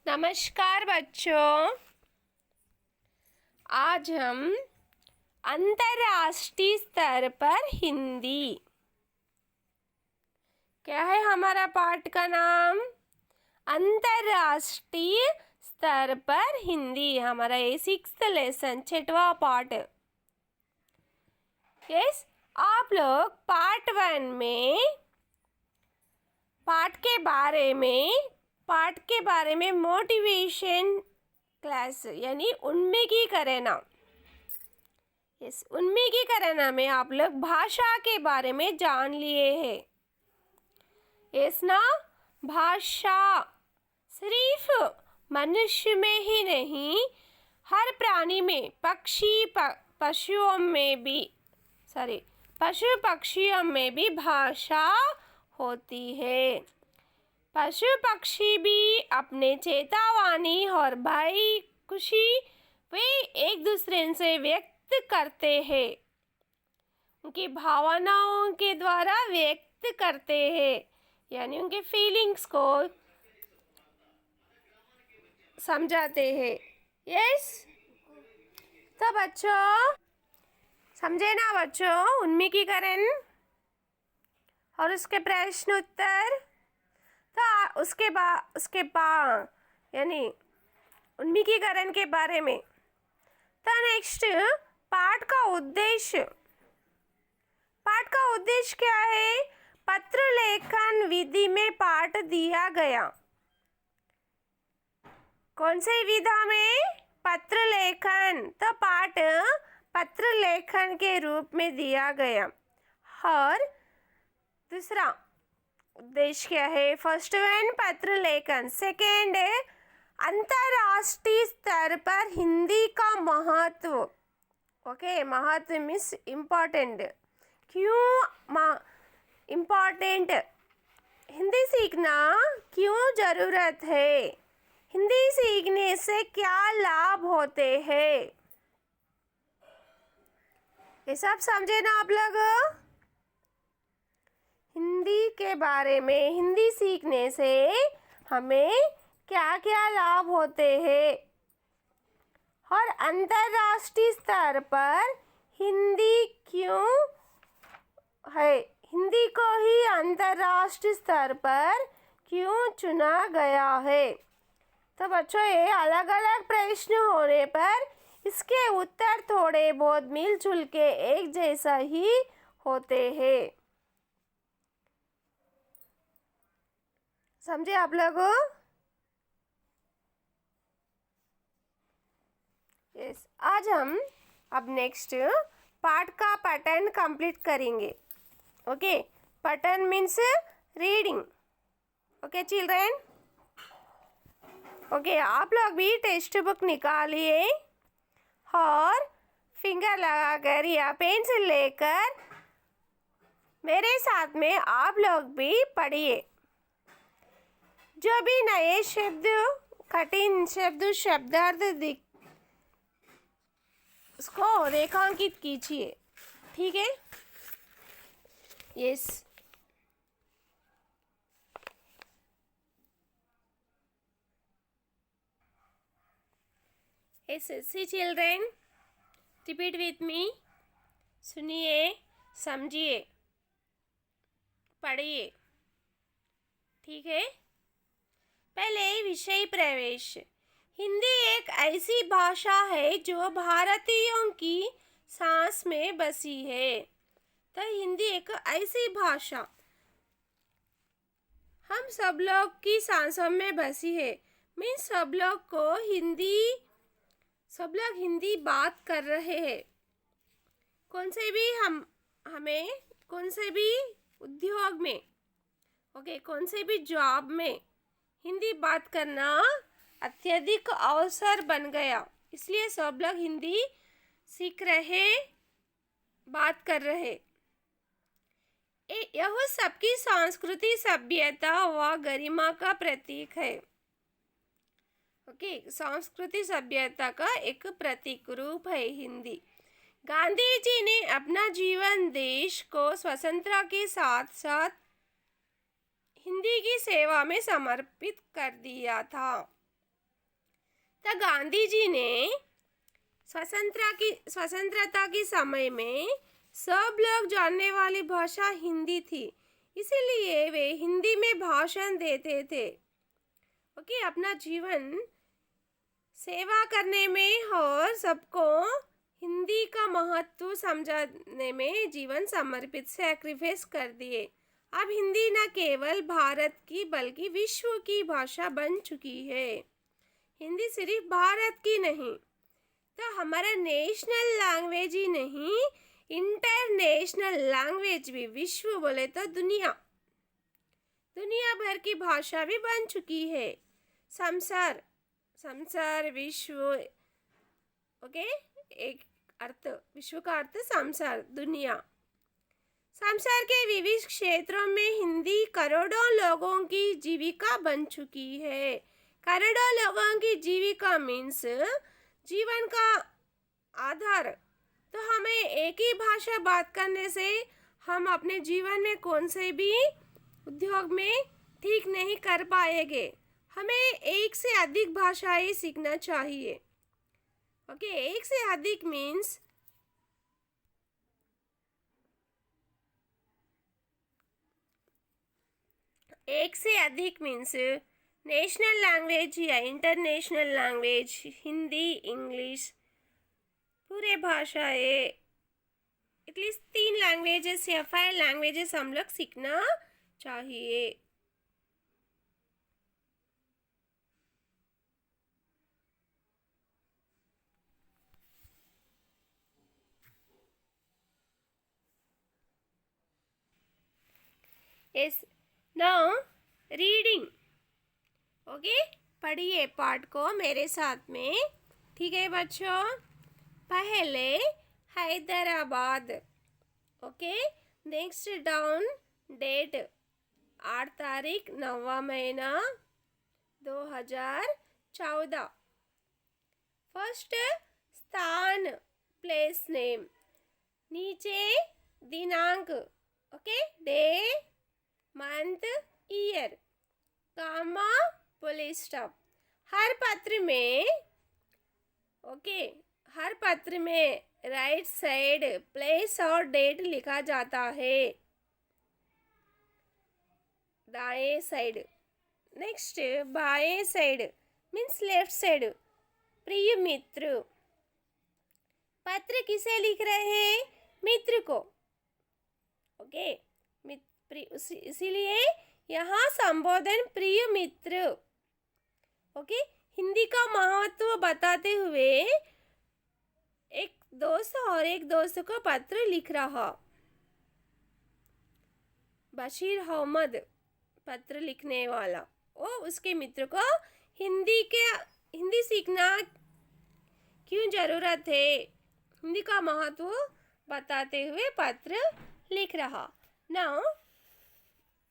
नमस्कार बच्चों। आज हम अंतर्राष्ट्रीय स्तर पर हिंदी, क्या है हमारा पाठ का नाम? अंतर्राष्ट्रीय स्तर पर हिंदी। हमारा ये 6th लेसन 6वां पाठ। यस, आप लोग पार्ट 1 में पाठ के बारे में मोटिवेशन क्लास यानी उन्मुखीकरण। यस, उन्मुखीकरण में आप लोग भाषा के बारे में जान लिए हैं। यस ना, भाषा सिर्फ मनुष्य में ही नहीं, हर प्राणी में, पशु पक्षियों में भी भाषा होती है। पशु पक्षी भी अपने चेतावनी और भय, खुशी वे एक दूसरे से व्यक्त करते हैं, उनकी भावनाओं के द्वारा व्यक्त करते हैं, यानी उनके फीलिंग्स को समझाते हैं। यस, तो बच्चों समझे ना बच्चों उन्मुखीकरण और उसके प्रश्न उत्तर। तो उसके बाद यानी उन्मुखीकरण के बारे में। तो नेक्स्ट पाठ का उद्देश्य क्या है? पत्र लेखन विधि में पाठ दिया गया। कौन सी विधा में? पत्र लेखन। तो पाठ पत्र लेखन के रूप में दिया गया। और दूसरा उद्देश्य क्या है? फर्स्ट वन पत्र लेखन, सेकेंड अंतर्राष्ट्रीय स्तर पर हिंदी का महत्व। ओके, महत्व मीन्स इम्पोर्टेंट। क्यों इम्पोर्टेंट? हिंदी सीखना क्यों जरूरत है? हिंदी सीखने से क्या लाभ होते हैं? ये सब समझे ना आप लोग? हिंदी के बारे में, हिंदी सीखने से हमें क्या क्या लाभ होते हैं और अंतर्राष्ट्रीय स्तर पर हिंदी क्यों है, हिंदी को ही अंतर्राष्ट्रीय स्तर पर क्यों चुना गया है। तो बच्चों ये अलग अलग प्रश्न होने पर इसके उत्तर थोड़े बहुत मिलजुल के एक जैसा ही होते हैं। समझे आप लोग? यस, आज हम अब नेक्स्ट पाठ का पैटर्न कंप्लीट करेंगे। Okay, pattern means reading. Okay children? Okay, आप लोग भी टेक्स्ट बुक निकालिए और फिंगर लगाकर या पेंसिल लेकर मेरे साथ में आप लोग भी पढ़िए। जो भी नए शब्द, कठिन शब्द, शब्दार्थ उसको रेखांकित कीजिए। ठीक है? Yes. See children, repeat with me. सुनिए, समझिए, पढ़िए। ठीक है? पहले विषय प्रवेश। हिंदी एक ऐसी भाषा है जो भारतीयों की सांस में बसी है। तो हिंदी एक ऐसी भाषा हम सब लोग की सांसों में बसी है। मीन्स सब लोग हिंदी बात कर रहे हैं। कौन से भी उद्योग में, ओके, कौन से भी जॉब में हिंदी बात करना अत्यधिक अवसर बन गया। इसलिए सब लोग हिंदी सीख रहे, बात कर रहे। यह सबकी संस्कृति, सभ्यता व गरिमा का प्रतीक है। ओके, संस्कृति सभ्यता का एक प्रतीक रूप है हिंदी। गांधी जी ने अपना जीवन देश को स्वतंत्रता के साथ साथ हिंदी की सेवा में समर्पित कर दिया था। तो गांधी जी ने स्वतंत्रता के समय में सब लोग जानने वाली भाषा हिंदी थी, इसीलिए वे हिंदी में भाषण देते थे। ओके, अपना जीवन सेवा करने में और सबको हिंदी का महत्व समझाने में जीवन समर्पित सैक्रिफाइस कर दिए। अब हिंदी न केवल भारत की बल्कि विश्व की भाषा बन चुकी है। हिंदी सिर्फ भारत की नहीं, तो हमारा नेशनल लैंग्वेज ही नहीं, इंटरनेशनल लैंग्वेज भी, विश्व बोले तो दुनिया भर की भाषा भी बन चुकी है। संसार विश्व, ओके, एक अर्थ, विश्व का अर्थ संसार, दुनिया। संसार के विविध क्षेत्रों में हिंदी करोड़ों लोगों की जीविका बन चुकी है। करोड़ों लोगों की जीविका मीन्स जीवन का आधार। तो हमें एक ही भाषा बात करने से हम अपने जीवन में कौन से भी उद्योग में ठीक नहीं कर पाएंगे। हमें एक से अधिक भाषाएं सीखना चाहिए। ओके, एक से अधिक मीन्स नेशनल लैंग्वेज या इंटरनेशनल लैंग्वेज, हिंदी, इंग्लिश, पूरे भाषाएं, एटलीस्ट 3 लैंग्वेजेस या 5 लैंग्वेजेस हम लोग सीखना चाहिए। Yes, now reading. ओके, पढ़िए पाठ को मेरे साथ में, ठीक है बच्चों। पहले Hyderabad. Okay, next down date 8 तारीख 9वां महीना 2014। फर्स्ट स्थान, प्लेस नेम, नीचे दिनांक, ओके, डे, मंथ, ईयर, कामा, पुलिस स्टॉप। हर पत्र में, ओके, हर पत्र में राइट साइड प्लेस और डेट लिखा जाता है, दाएं साइड। नेक्स्ट बाएं साइड मीन्स लेफ्ट साइड, प्रिय मित्र। पत्र किसे लिख रहे हैं? मित्र को। ओके, इसीलिए यहाँ संबोधन प्रिय मित्र। ओके, हिंदी का महत्व बताते हुए एक दोस्त और एक दोस्त को पत्र लिख रहा। बशीर अहमद पत्र लिखने वाला, वो उसके मित्र को हिंदी सीखना क्यों जरूरत है, हिंदी का महत्व बताते हुए पत्र लिख रहा। नाउ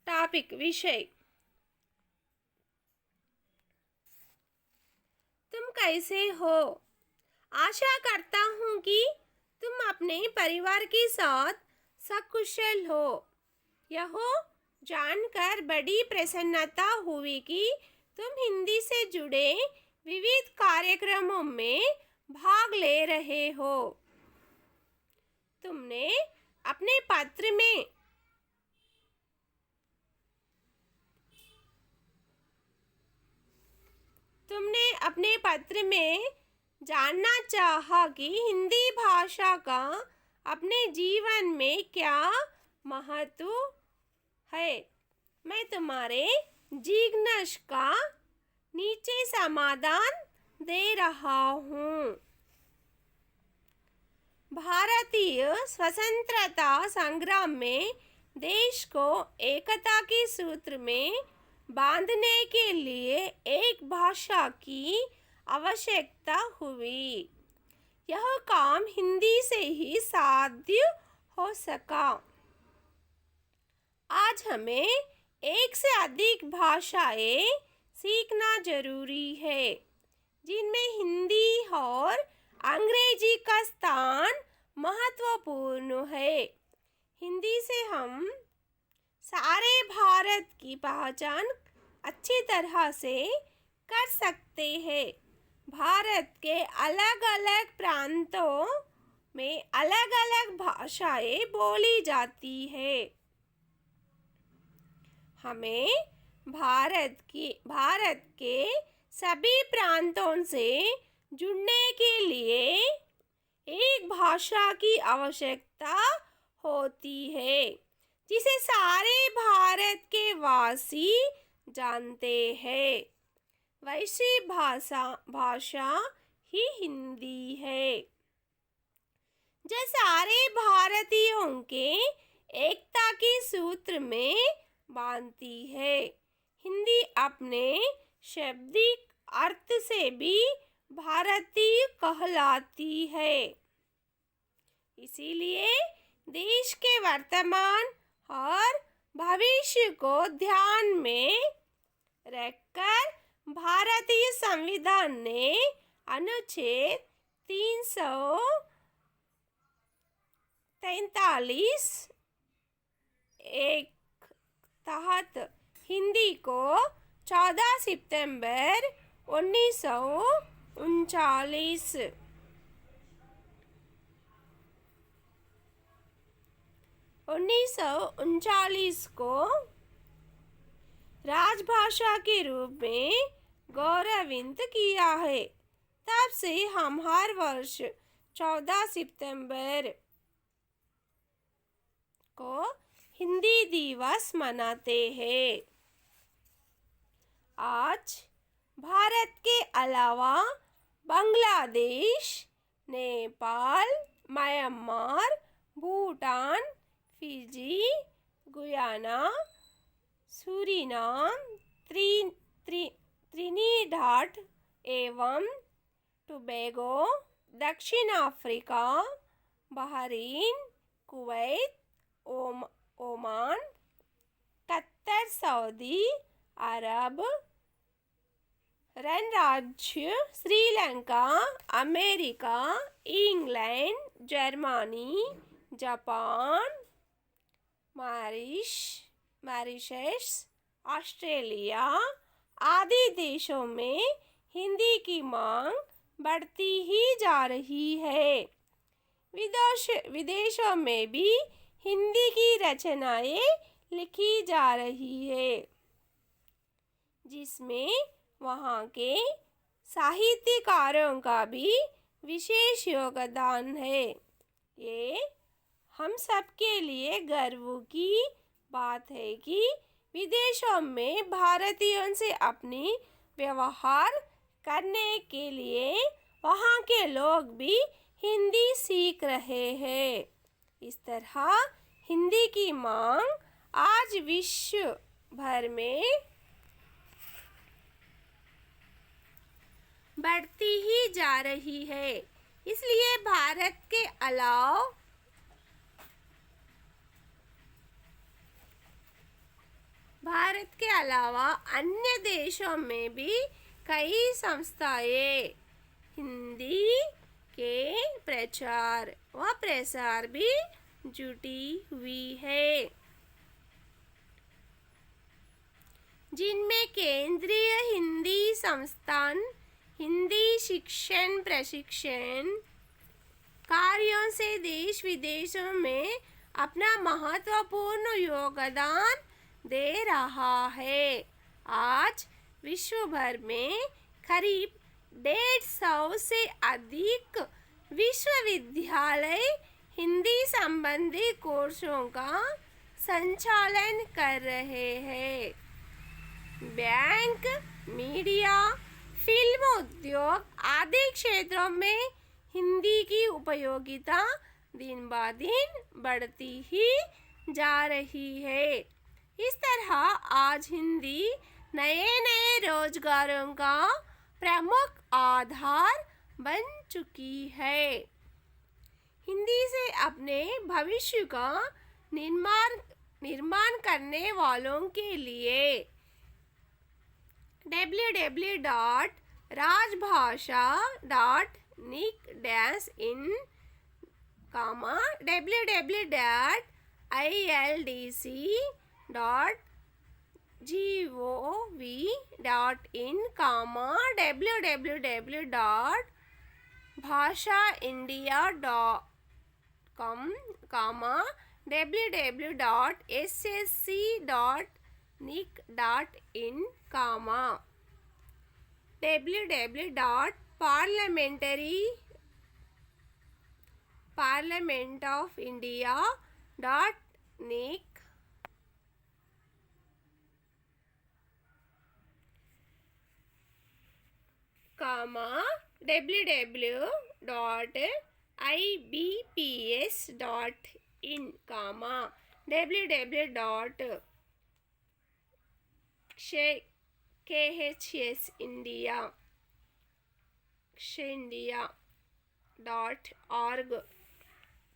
टॉपिक, विषय। तुम कैसे हो? आशा करता हूँ कि तुम अपने परिवार के साथ सकुशल हो। यह जानकर बड़ी प्रसन्नता हुई कि तुम हिंदी से जुड़े विविध कार्यक्रमों में भाग ले रहे हो। तुमने अपने पत्र में जानना चाहा कि हिंदी भाषा का अपने जीवन में क्या महत्व है। मैं तुम्हारे जिज्ञासा का नीचे समाधान दे रहा हूँ। भारतीय स्वतंत्रता संग्राम में देश को एकता के सूत्र में बांधने के लिए एक भाषा की आवश्यकता हुई। यह काम हिंदी से ही साध्य हो सका। आज हमें एक से अधिक भाषाएं सीखना जरूरी है, जिनमें हिंदी और अंग्रेजी का स्थान महत्वपूर्ण है। हिंदी से हम सारे भारत की पहचान अच्छी तरह से कर सकते हैं। भारत के अलग अलग प्रांतों में अलग अलग भाषाएं बोली जाती है। हमें भारत के सभी प्रांतों से जुड़ने के लिए एक भाषा की आवश्यकता होती है जिसे सारे भारत के वासी जानते हैं। वैसी भाषा ही हिंदी है जो सारे भारतीयों के एकता के सूत्र में बांधती है। हिंदी अपने शाब्दिक अर्थ से भी भारतीय कहलाती है। इसीलिए देश के वर्तमान और भविष्य को ध्यान में रखकर भारतीय संविधान ने अनुच्छेद 343 एक तहत हिंदी को 14 सितंबर 1939 को राजभाषा के रूप में गौरवान्वित किया है। तब से हम हर वर्ष 14 सितंबर को हिंदी दिवस मनाते हैं। आज भारत के अलावा Bangladesh, Nepal, Myanmar, Bhutan, Fiji, Guyana, Suriname, Trinidad एवं टोबैगो, दक्षिण Africa, Bahrain, Kuwait, Oman, Qatar, Saudi Arab गणराज्य, Sri Lanka, America, England, Germany, Japan, Mauritius, Australia आदि देशों में हिंदी की मांग बढ़ती ही जा रही है। विदेशों में भी हिंदी की रचनाएं लिखी जा रही है जिसमें वहाँ के साहित्यकारों का भी विशेष योगदान है। ये हम सब के लिए गर्व की बात है कि विदेशों में भारतीयों से अपनी व्यवहार करने के लिए वहाँ के लोग भी हिंदी सीख रहे हैं। इस तरह हिंदी की मांग आज विश्व भर में बढ़ती ही जा रही है। इसलिए भारत के अलावा अन्य देशों में भी कई संस्थाएं हिंदी के प्रचार व प्रसार भी जुटी हुई है, जिनमें केंद्रीय हिंदी संस्थान हिंदी शिक्षण प्रशिक्षण कार्यों से देश विदेशों में अपना महत्वपूर्ण योगदान दे रहा है। आज विश्व भर में करीब 150 से अधिक विश्वविद्यालय हिंदी संबंधी कोर्सों का संचालन कर रहे हैं। बैंक, मीडिया, फिल्म उद्योग आदि क्षेत्रों में हिंदी की उपयोगिता दिन ब दिन बढ़ती ही जा रही है। इस तरह आज हिंदी नए नए रोजगारों का प्रमुख आधार बन चुकी है। हिंदी से अपने भविष्य का निर्माण करने वालों के लिए www.rajbhasha.nic-in, www.ildc.in gov.in, www.bhashaindia.com, www.ssc.nic.in, www.parliamentofindia.nic, www.ibps.in, www.khshindia.org,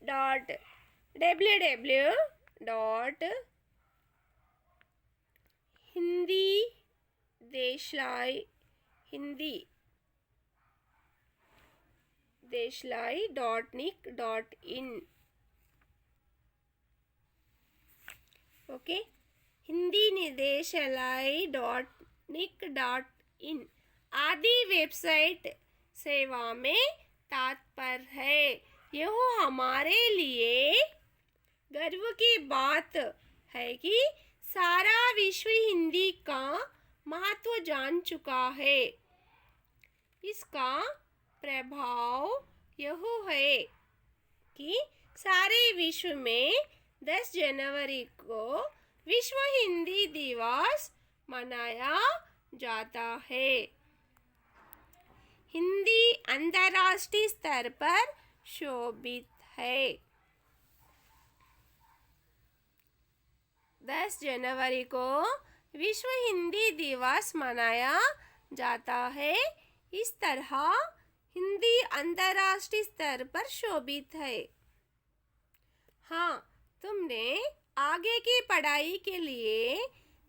www.hindideslai.nic.in, okay, Hindi निदेशालय.nic.in आदि वेबसाइट सेवा में तत्पर है। यह हमारे लिए गर्व की बात है कि सारा विश्व हिंदी का महत्व जान चुका है। इसका प्रभाव यह है कि सारे विश्व में 10 जनवरी को विश्व हिंदी दिवस मनाया जाता है। हिंदी अंतर्राष्ट्रीय स्तर पर शोभित है। 10 जनवरी को विश्व हिंदी दिवस मनाया जाता है। इस तरह हिंदी अंतर्राष्ट्रीय स्तर पर शोभित है। हाँ, तुमने आगे की पढ़ाई के लिए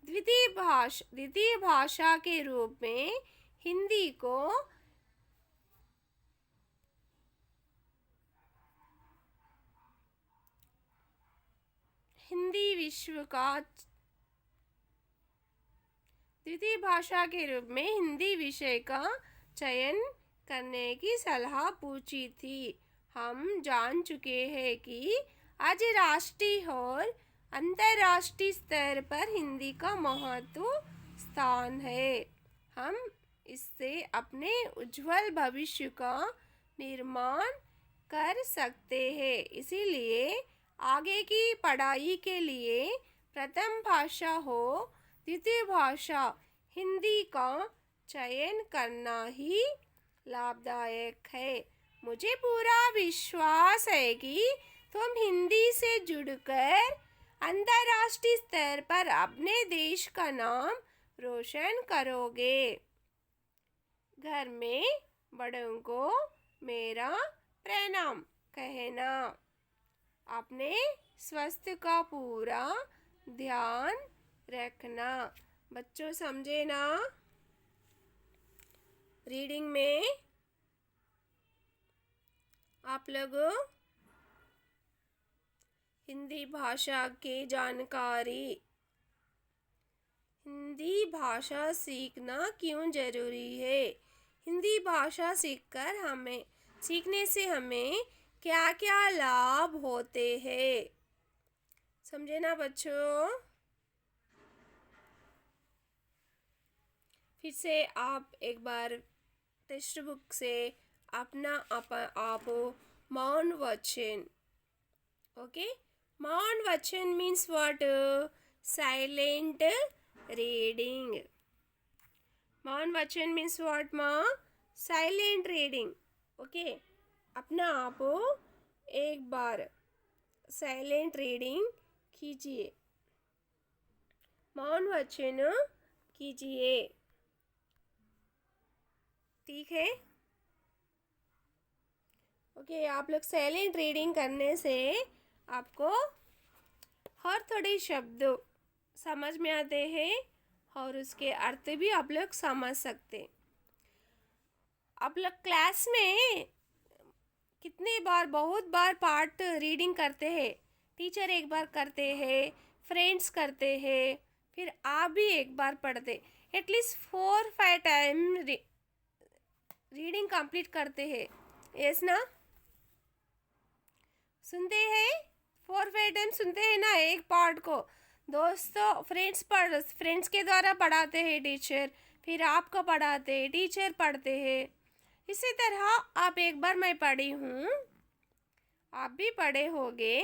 द्वितीय भाषा के रूप में हिंदी को द्वितीय भाषा के रूप में हिंदी विषय का चयन करने की सलाह पूछी थी। हम जान चुके हैं कि आज राष्ट्रीय और अंतर्राष्ट्रीय स्तर पर हिंदी का महत्व स्थान है। हम इससे अपने उज्जवल भविष्य का निर्माण कर सकते हैं। इसीलिए आगे की पढ़ाई के लिए प्रथम भाषा हो द्वितीय भाषा हिंदी का चयन करना ही लाभदायक है। मुझे पूरा विश्वास है कि तुम हिंदी से जुड़कर अंतर्राष्ट्रीय स्तर पर अपने देश का नाम रोशन करोगे। घर में बड़ों को मेरा प्रणाम कहना। अपने स्वास्थ्य का पूरा ध्यान रखना। बच्चों समझे ना? रीडिंग में आप लोग हिंदी भाषा की जानकारी, हिंदी भाषा सीखना क्यों जरूरी है, हिंदी भाषा सीखने से हमें क्या क्या लाभ होते हैं, समझे ना बच्चों? फिर से आप एक बार टेक्स्ट बुक से अपना आप मौन वचन, ओके? मौन वचन मीन्स व्हाट? Silent reading. मौन वचन मीन्स व्हाट माँ? Silent reading. ओके, अपना आप एक बार साइलेंट रीडिंग कीजिए, मौन वचन कीजिए, ठीक है? ओके, आप लोग साइलेंट रीडिंग करने से आपको हर थोड़े शब्द समझ में आते हैं और उसके अर्थ भी आप लोग समझ सकते। आप लोग क्लास में कितने बार, बहुत बार पार्ट रीडिंग करते हैं। टीचर एक बार करते हैं, फ्रेंड्स करते हैं, फिर आप भी एक बार पढ़ते, एटलीस्ट 4-5 टाइम रीडिंग कंप्लीट करते हैं। यस ना? सुनते हैं, 4-5 टाइम सुनते हैं ना एक पार्ट को। दोस्तों, फ्रेंड्स के द्वारा पढ़ाते हैं टीचर, फिर आपको पढ़ाते हैं, टीचर पढ़ते हैं। इसी तरह आप एक बार मैं पढ़ी हूँ, आप भी पढ़े होंगे।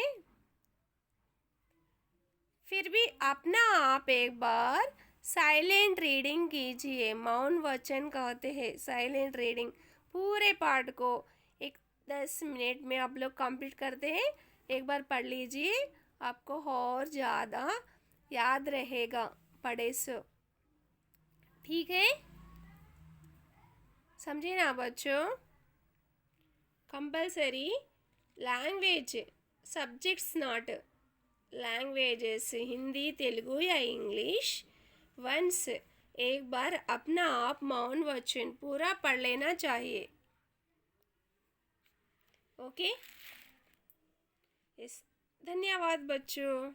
फिर भी अपना आप एक बार साइलेंट रीडिंग कीजिए। मौन वचन कहते हैं साइलेंट रीडिंग। पूरे पार्ट को एक 10 मिनट में आप लोग कंप्लीट करते हैं। एक बार पढ़ लीजिए, आपको और ज़्यादा याद रहेगा पढ़े सो। ठीक है, समझे ना बच्चों? Compulsory language subjects not languages, Hindi, Telugu या इंग्लिश। वंस एक बार अपना आप मौन वचन पूरा पढ़ लेना चाहिए। ओके, धन्यवाद बच्चों।